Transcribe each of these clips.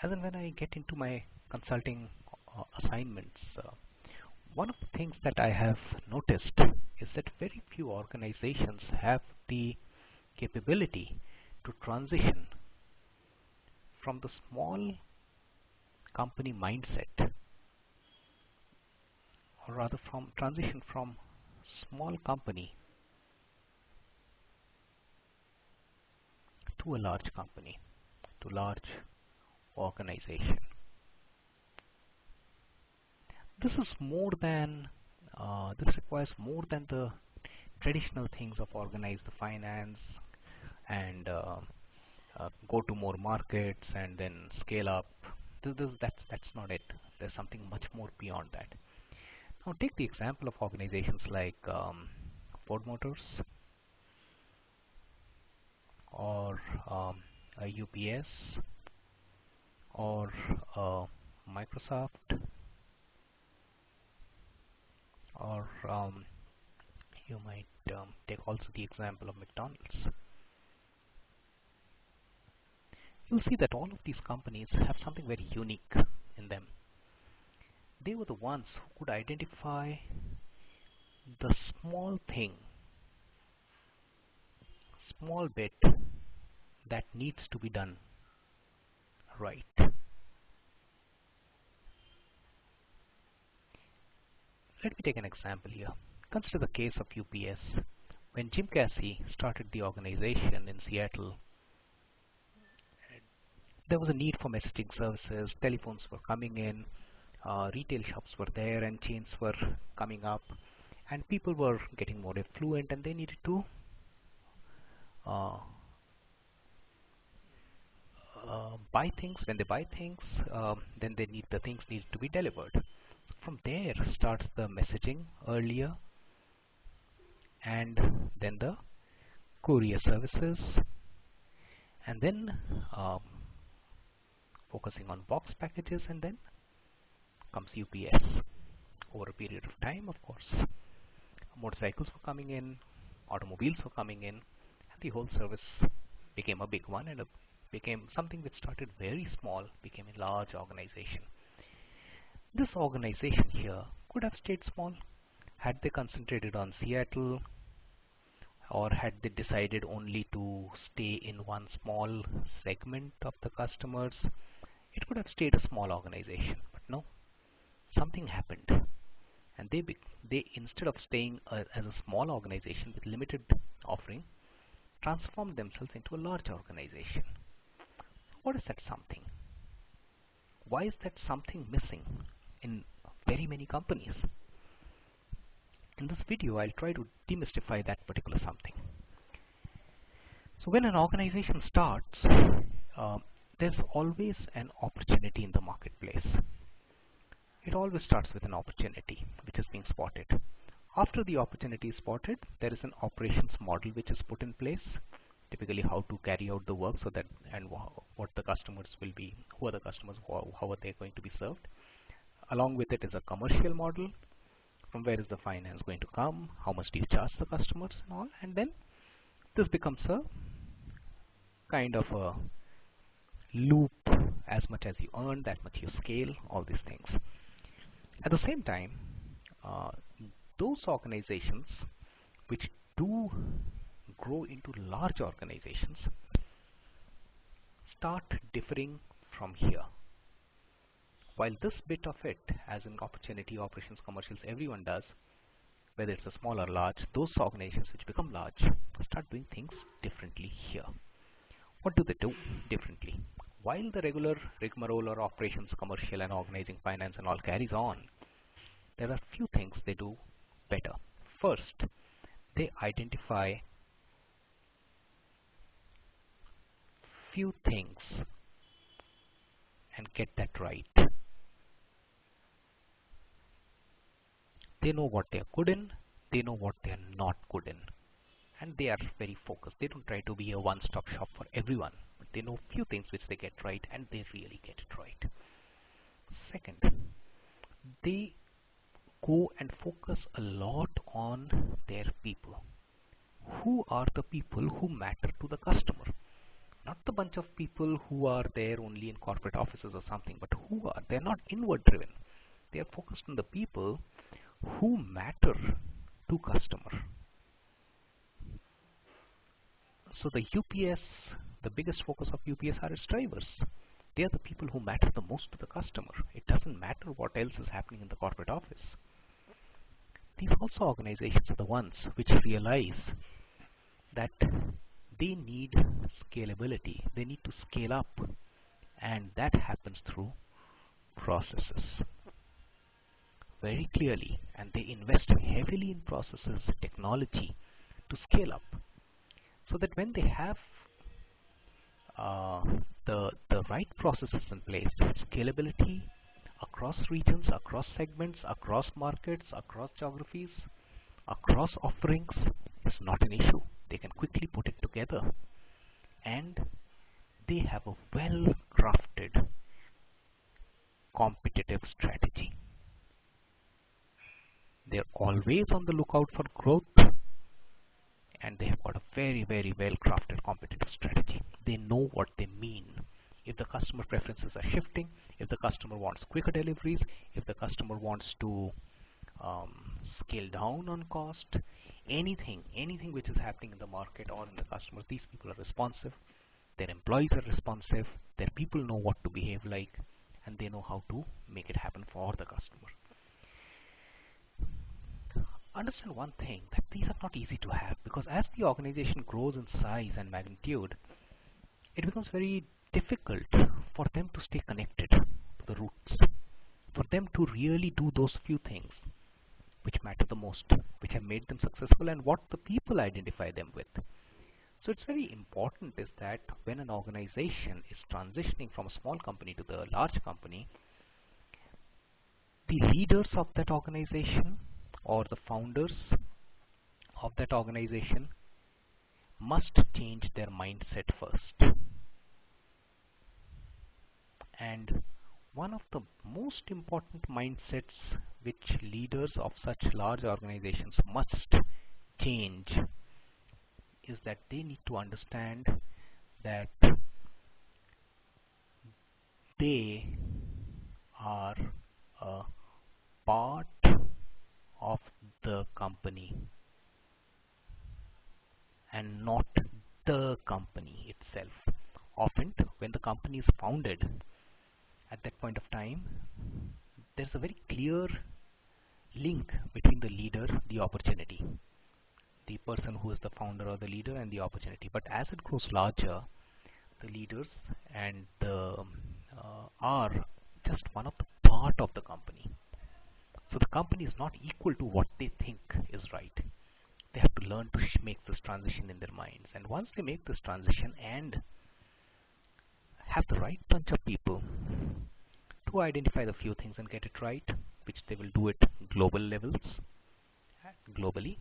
As in when I get into my consulting assignments, one of the things that I have noticed is that very few organizations have the capability to transition from the small company mindset, or rather from transition from small company to a large company, to large organization. This is more than this requires more than the traditional things of organize the finance and go to more markets and then scale up. That's not it. There's something much more beyond that. Now take the example of organizations like Ford Motors or UPS or Microsoft, or you might take also the example of McDonald's. You'll see that all of these companies have something very unique in them. They were the ones who could identify the small thing, small bit that needs to be done right. Let me take an example here. Consider the case of UPS. When Jim Casey started the organization in Seattle, there was a need for messaging services. Telephones were coming in, retail shops were there, and chains were coming up, and people were getting more affluent, and they needed to buy things. When they buy things, then the things need to be delivered. From there starts the messaging earlier, and then the courier services, and then focusing on box packages, and then comes UPS. Over a period of time, of course, motorcycles were coming in, automobiles were coming in, and the whole service became a big one, and became something which started very small, became a large organization. This organization here could have stayed small had they concentrated on Seattle, or had they decided only to stay in one small segment of the customers. It could have stayed a small organization, but no, something happened, and they instead of staying as a small organization with limited offering, transformed themselves into a large organization. What is that something? Why is that something missing in very many companies? In this video, I'll try to demystify that particular something. So when an organization starts, there's always an opportunity in the marketplace. It always starts with an opportunity which is being spotted. After the opportunity is spotted, there is an operations model which is put in place, typically how to carry out the work, so that and what the customers will be, who are the customers, how are they going to be served. Along with it is a commercial model. From where is the finance going to come? How much do you charge the customers and all? And then this becomes a kind of a loop. As much as you earn, that much you scale, all these things. At the same time, those organizations which do grow into large organizations start differing from here. While this bit of it, as in opportunity, operations, commercials, everyone does, whether it's a small or large, those organizations which become large start doing things differently here. What do they do differently? While the regular rigmarole or operations, commercial and organizing, finance and all carries on, there are few things they do better. First, they identify few things and get that right. They know what they are good in, they know what they are not good in, and they are very focused. They don't try to be a one-stop shop for everyone, but they know few things which they get right, and they really get it right. Second, they go and focus a lot on their people. Who are the people who matter to the customer? Not the bunch of people who are there only in corporate offices or something, but they're not inward driven. They are focused on the people who matter to customer. So the biggest focus of UPS are its drivers. They are the people who matter the most to the customer. It doesn't matter what else is happening in the corporate office. These also organizations are the ones which realize that they need scalability. They need to scale up, and that happens through processes very clearly, and they invest heavily in processes, technology to scale up, so that when they have uh, the right processes in place, scalability across regions, across segments, across markets, across geographies, across offerings is not an issue. They can quickly put it together, and they have a well-crafted competitive strategy. They're always on the lookout for growth, and they have got a very, very well-crafted competitive strategy. They know what they mean. If the customer preferences are shifting, if the customer wants quicker deliveries, if the customer wants to scale down on cost, anything which is happening in the market or in the customers, these people are responsive. Their employees are responsive. Their people know what to behave like, and they know how to make it happen for the customer. Understand one thing, that these are not easy to have, because as the organization grows in size and magnitude, it becomes very difficult for them to stay connected to the roots, for them to really do those few things which matter the most, which have made them successful, and what the people identify them with. So it's very important is that when an organization is transitioning from a small company to the large company, the leaders of that organization or the founders of that organization must change their mindset first. And one of the most important mindsets which leaders of such large organizations must change is that they need to understand that they are a part of the company and not the company itself. Often, when the company is founded, at that point of time, there's a very clear link between the leader, the opportunity, the person who is the founder or the leader, and the opportunity. But as it grows larger, the leaders and the are just one of the part of the company. So the company is not equal to what they think is right. They have to learn to make this transition in their minds, and once they make this transition and have the right bunch of people to identify the few things and get it right, which they will do at global levels, globally,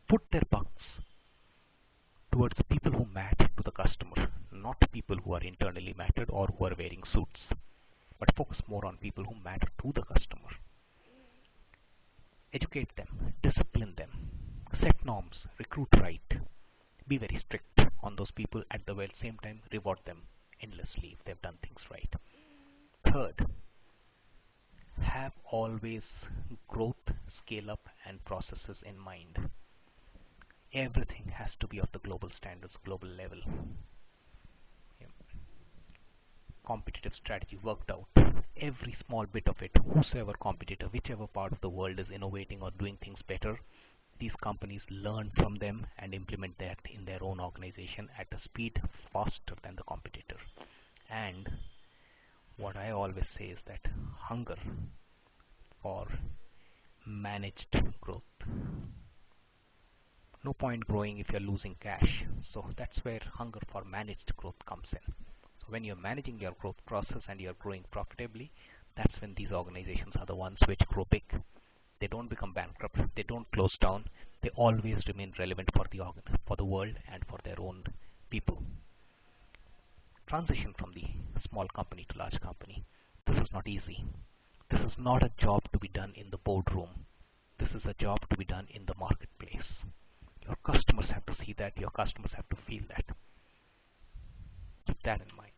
put their bucks towards the people who matter to the customer, not people who are internally mattered or who are wearing suits, but focus more on people who matter to the customer. Educate them, discipline them, set norms, recruit right, be very strict on those people, at the same time reward them endlessly if they've done things right. Third, have always growth, scale up, and processes in mind. Everything has to be of the global standards, global level. Yeah. Competitive strategy worked out. Every small bit of it, whosoever competitor, whichever part of the world is innovating or doing things better, these companies learn from them and implement that in their own organization at a speed faster than the competitor. And what I always say is that hunger for managed growth. No point growing if you're losing cash. So that's where hunger for managed growth comes in. So when you're managing your growth process and you're growing profitably, that's when these organizations are the ones which grow big. They don't become bankrupt. They don't close down. They always remain relevant for the world and for their own people. Transition from the small company to large company. This is not easy. This is not a job to be done in the boardroom. This is a job to be done in the marketplace. Your customers have to see that. Your customers have to feel that. Keep that in mind.